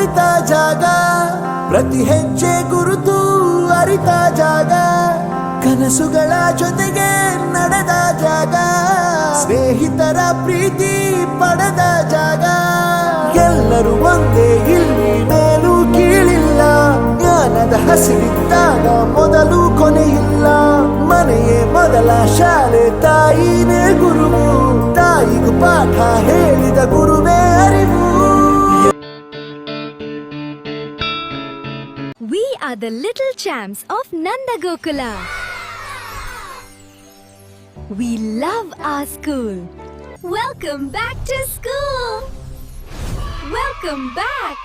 ಕಲಿತ ಜಾಗ, ಪ್ರತಿ ಹೆಜ್ಜೆ ಗುರುತು ಅರಿತ ಜಾಗ, ಕನಸುಗಳ ಜೊತೆಗೆ ನಡೆದ ಜಾಗ, ಸ್ನೇಹಿತರ ಪ್ರೀತಿ ಪಡೆದ ಜಾಗ. ಎಲ್ಲರೂ ಒಂದೇ, ಇಲ್ಲಿ ಮೇಲೂ ಕೀಳಿಲ್ಲ, ಜ್ಞಾನದ ಹಸಿವಿದ್ದಾಗ ಮೊದಲು ಕೊನೆಯಿಲ್ಲ. ಮನೆಯೇ ಮೊದಲ ಶಾಲೆ, ತಾಯಿನೇ ಗುರುವು, ತಾಯಿಗೂ ಪಾಠ ಹೇಳಿದ ಗುರುವೇ ಅರಿವು. We are the little champs of Nanda Gokula. We love our school. Welcome back to school. Welcome back.